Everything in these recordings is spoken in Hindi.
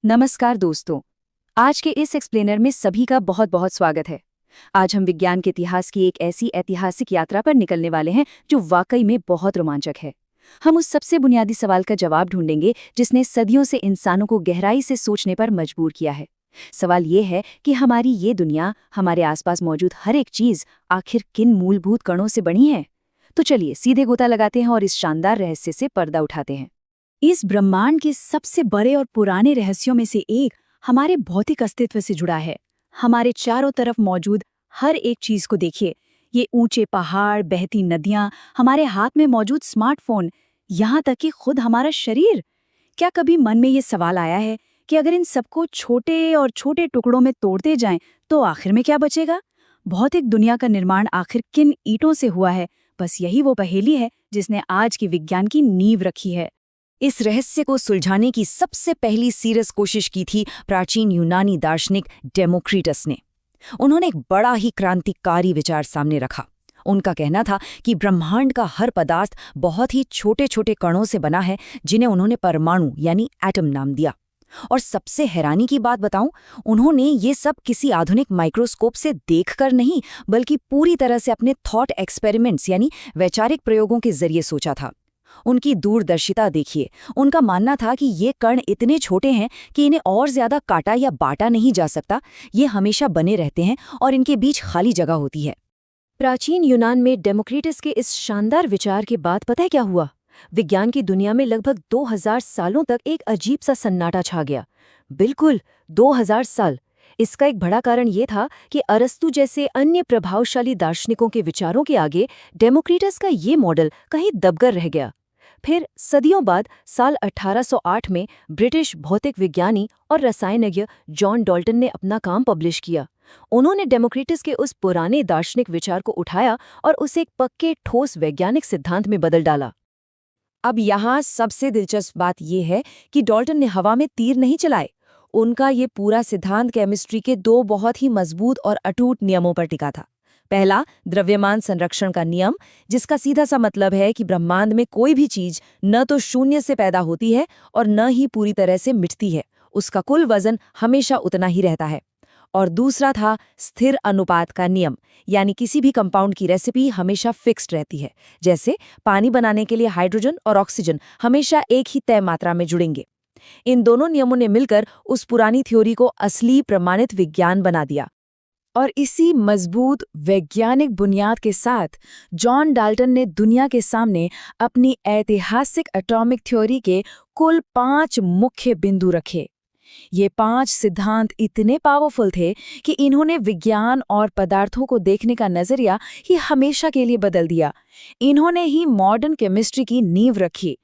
नमस्कार दोस्तों। आज के इस एक्सप्लेनर में सभी का बहुत बहुत स्वागत है। आज हम विज्ञान के इतिहास की एक ऐसी ऐतिहासिक यात्रा पर निकलने वाले हैं जो वाकई में बहुत रोमांचक है। हम उस सबसे बुनियादी सवाल का जवाब ढूंढेंगे जिसने सदियों से इंसानों को गहराई से सोचने पर मजबूर किया है। सवाल ये है कि हमारी ये दुनिया, हमारे आसपास मौजूद हर एक चीज आखिर किन मूलभूत कणों से बनी है। तो चलिए सीधे गोता लगाते हैं और इस शानदार रहस्य से पर्दा उठाते हैं। इस ब्रह्मांड के सबसे बड़े और पुराने रहस्यों में से एक हमारे भौतिक अस्तित्व से जुड़ा है। हमारे चारों तरफ मौजूद हर एक चीज को देखिए। ये ऊंचे पहाड़, बहती नदियां, हमारे हाथ में मौजूद स्मार्टफोन, यहाँ तक कि खुद हमारा शरीर। क्या कभी मन में ये सवाल आया है कि अगर इन सबको छोटे और छोटे टुकड़ों में तोड़ते जाएं तो आखिर में क्या बचेगा? भौतिक दुनिया का निर्माण आखिर किन ईंटों से हुआ है? बस यही वो पहेली है जिसने आज की विज्ञान की नींव रखी है। इस रहस्य को सुलझाने की सबसे पहली सीरियस कोशिश की थी प्राचीन यूनानी दार्शनिक डेमोक्रिटस ने। उन्होंने एक बड़ा ही क्रांतिकारी विचार सामने रखा। उनका कहना था कि ब्रह्मांड का हर पदार्थ बहुत ही छोटे छोटे कणों से बना है, जिन्हें उन्होंने परमाणु यानी एटम नाम दिया। और सबसे हैरानी की बात बताऊं, उन्होंने ये सब किसी आधुनिक माइक्रोस्कोप से देखकर नहीं, बल्कि पूरी तरह से अपने थॉट एक्सपेरिमेंट्स यानी वैचारिक प्रयोगों के जरिए सोचा था। उनकी दूरदर्शिता देखिए। उनका मानना था कि ये कण इतने छोटे हैं कि इन्हें और ज्यादा काटा या बांटा नहीं जा सकता। ये हमेशा बने रहते हैं और इनके बीच खाली जगह होती है। प्राचीन यूनान में डेमोक्रिटस के इस शानदार विचार के बाद पता है क्या हुआ? विज्ञान की दुनिया में लगभग 2000 सालों तक एक अजीब सा सन्नाटा छा गया। बिल्कुल 2000 साल। इसका एक बड़ा कारण ये था कि अरस्तु जैसे अन्य प्रभावशाली दार्शनिकों के विचारों के आगे डेमोक्रिटस का ये मॉडल कहीं दबकर रह गया। फिर सदियों बाद साल 1808 में ब्रिटिश भौतिक विज्ञानी और रसायनज्ञ जॉन डाल्टन ने अपना काम पब्लिश किया। उन्होंने डेमोक्रिटस के उस पुराने दार्शनिक विचार को उठाया और उसे एक पक्के ठोस वैज्ञानिक सिद्धांत में बदल डाला। अब यहाँ सबसे दिलचस्प बात यह है कि डाल्टन ने हवा में तीर नहीं चलाए। उनका ये पूरा सिद्धांत केमिस्ट्री के दो बहुत ही मजबूत और अटूट नियमों पर टिका था। पहला, द्रव्यमान संरक्षण का नियम, जिसका सीधा सा मतलब है कि ब्रह्मांड में कोई भी चीज न तो शून्य से पैदा होती है और न ही पूरी तरह से मिटती है। उसका कुल वजन हमेशा उतना ही रहता है। और दूसरा था स्थिर अनुपात का नियम, यानी किसी भी कंपाउंड की रेसिपी हमेशा फिक्स्ड रहती है। जैसे पानी बनाने के लिए हाइड्रोजन और ऑक्सीजन हमेशा एक ही तय मात्रा में जुड़ेंगे। इन दोनों नियमों ने मिलकर उस पुरानी थ्योरी को असली प्रमाणित विज्ञान बना दिया। और इसी मजबूत वैज्ञानिक बुनियाद के साथ जॉन डाल्टन ने दुनिया के सामने अपनी ऐतिहासिक एटॉमिक थ्योरी के कुल 5 मुख्य बिंदु रखे। ये 5 सिद्धांत इतने पावरफुल थे कि इन्होंने विज्ञान और पदार्थों को देखने का नजरिया ही हमेशा के लिए बदल दिया। इन्होंने ही मॉडर्न केमिस्ट्री की नींव रखी।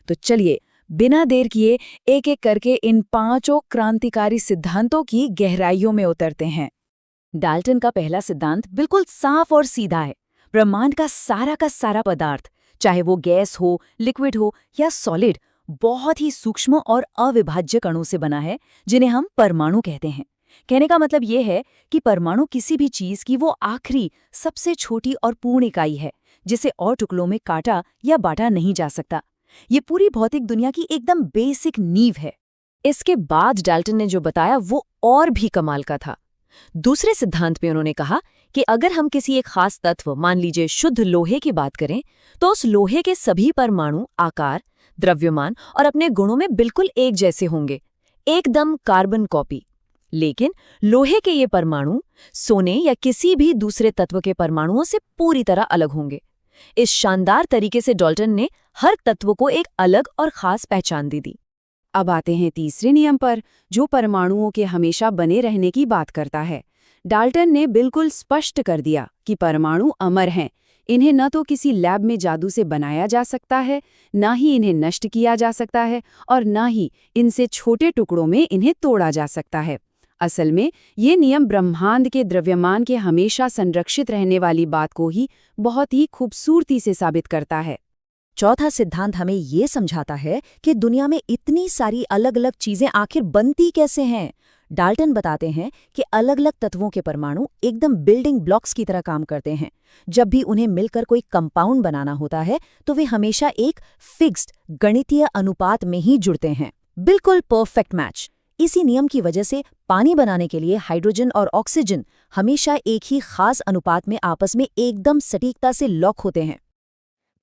तो चलिए बिना देर किए एक एक करके इन 5 क्रांतिकारी सिद्धांतों की गहराइयों में उतरते हैं। डाल्टन का पहला सिद्धांत बिल्कुल साफ और सीधा है। ब्रह्मांड का सारा पदार्थ, चाहे वो गैस हो, लिक्विड हो या सॉलिड, बहुत ही सूक्ष्म और अविभाज्य कणों से बना है, जिन्हें हम परमाणु कहते हैं। कहने का मतलब ये है कि परमाणु किसी भी चीज की वो आखिरी, सबसे छोटी और पूर्ण इकाई है, जिसे और टुकड़ों में काटा या बांटा नहीं जा सकता। ये पूरी भौतिक दुनिया की एकदम बेसिक नींव है। इसके बाद डाल्टन ने जो बताया वो और भी कमाल का था। दूसरे सिद्धांत में उन्होंने कहा कि अगर हम किसी एक खास तत्व, मान लीजिए शुद्ध लोहे की बात करें, तो उस लोहे के सभी परमाणु आकार, द्रव्यमान और अपने गुणों में बिल्कुल एक जैसे होंगे, एकदम कार्बन कॉपी। लेकिन लोहे के ये परमाणु सोने या किसी भी दूसरे तत्व के परमाणुओं से पूरी तरह अलग होंगे। इस शानदार तरीके से डाल्टन ने हर तत्व को एक अलग और खास पहचान दी। अब आते हैं तीसरे नियम पर, जो परमाणुओं के हमेशा बने रहने की बात करता है। डाल्टन ने बिल्कुल स्पष्ट कर दिया कि परमाणु अमर हैं। इन्हें न तो किसी लैब में जादू से बनाया जा सकता है, न ही इन्हें नष्ट किया जा सकता है, और न ही इनसे छोटे टुकड़ों में इन्हें तोड़ा जा सकता है। असल में ये नियम ब्रह्मांड के द्रव्यमान के हमेशा संरक्षित रहने वाली बात को ही बहुत ही खूबसूरती से साबित करता है। चौथा सिद्धांत हमें ये समझाता है कि दुनिया में इतनी सारी अलग अलग चीजें आखिर बनती कैसे हैं। डाल्टन बताते हैं कि अलग अलग तत्वों के परमाणु एकदम बिल्डिंग ब्लॉक्स की तरह काम करते हैं। जब भी उन्हें मिलकर कोई कंपाउंड बनाना होता है तो वे हमेशा एक फिक्स्ड गणितीय अनुपात में ही जुड़ते हैं, बिल्कुल परफेक्ट मैच। इसी नियम की वजह से पानी बनाने के लिए हाइड्रोजन और ऑक्सीजन हमेशा एक ही खास अनुपात में आपस में एकदम सटीकता से लॉक होते हैं।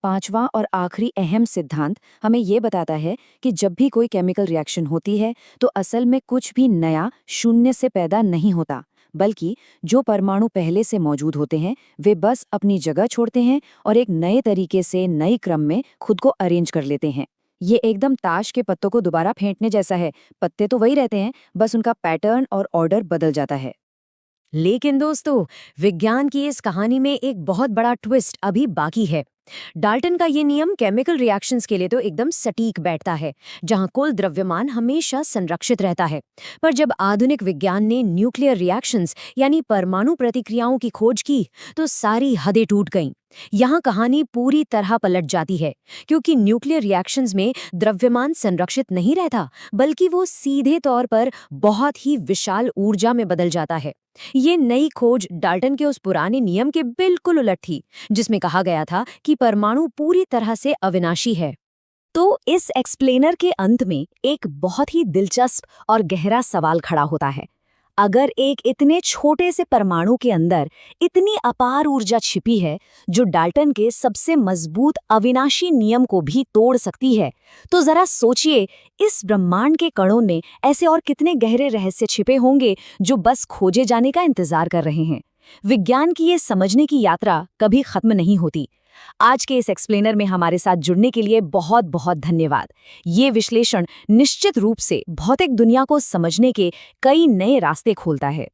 पांचवा और आखिरी अहम सिद्धांत हमें ये बताता है कि जब भी कोई केमिकल रिएक्शन होती है तो असल में कुछ भी नया शून्य से पैदा नहीं होता, बल्कि जो परमाणु पहले से मौजूद होते हैं वे बस अपनी जगह छोड़ते हैं और एक नए तरीके से नए क्रम में खुद को अरेंज कर लेते हैं। ये एकदम ताश के पत्तों को दोबारा फेंटने जैसा है। पत्ते तो वही रहते हैं, बस उनका पैटर्न और ऑर्डर बदल जाता है। लेकिन दोस्तों, विज्ञान की इस कहानी में एक बहुत बड़ा ट्विस्ट अभी बाकी है। डाल्टन का ये नियम केमिकल रिएक्शंस के लिए तो एकदम सटीक बैठता है, जहां कुल द्रव्यमान हमेशा संरक्षित रहता है। पर जब आधुनिक विज्ञान ने न्यूक्लियर रिएक्शंस यानी परमाणु प्रतिक्रियाओं की खोज की, तो सारी हदें टूट गईं। यहाँ कहानी पूरी तरह पलट जाती है, क्योंकि न्यूक्लियर रिएक्शंस में द्रव्यमान संरक्षित नहीं रहता, बल्कि वो सीधे तौर पर बहुत ही विशाल ऊर्जा में बदल जाता है। ये नई खोज डाल्टन के उस पुराने नियम के बिल्कुल उलट थी, जिसमें कहा गया था कि परमाणु पूरी तरह से अविनाशी है। तो इस एक्सप्लेनर के अंत में एक बहुत ही दिलचस्प और गहरा सवाल खड़ा होता है। अगर एक इतने छोटे से परमाणु के अंदर इतनी अपार ऊर्जा छिपी है जो डाल्टन के सबसे मजबूत अविनाशी नियम को भी तोड़ सकती है, तो जरा सोचिए इस ब्रह्मांड के कणों में ऐसे और कितने गहरे रहस्य छिपे होंगे जो बस खोजे जाने का इंतजार कर रहे हैं। विज्ञान की ये समझने की यात्रा कभी खत्म नहीं होती। आज के इस एक्सप्लेनर में हमारे साथ जुड़ने के लिए बहुत बहुत धन्यवाद। ये विश्लेषण निश्चित रूप से भौतिक दुनिया को समझने के कई नए रास्ते खोलता है।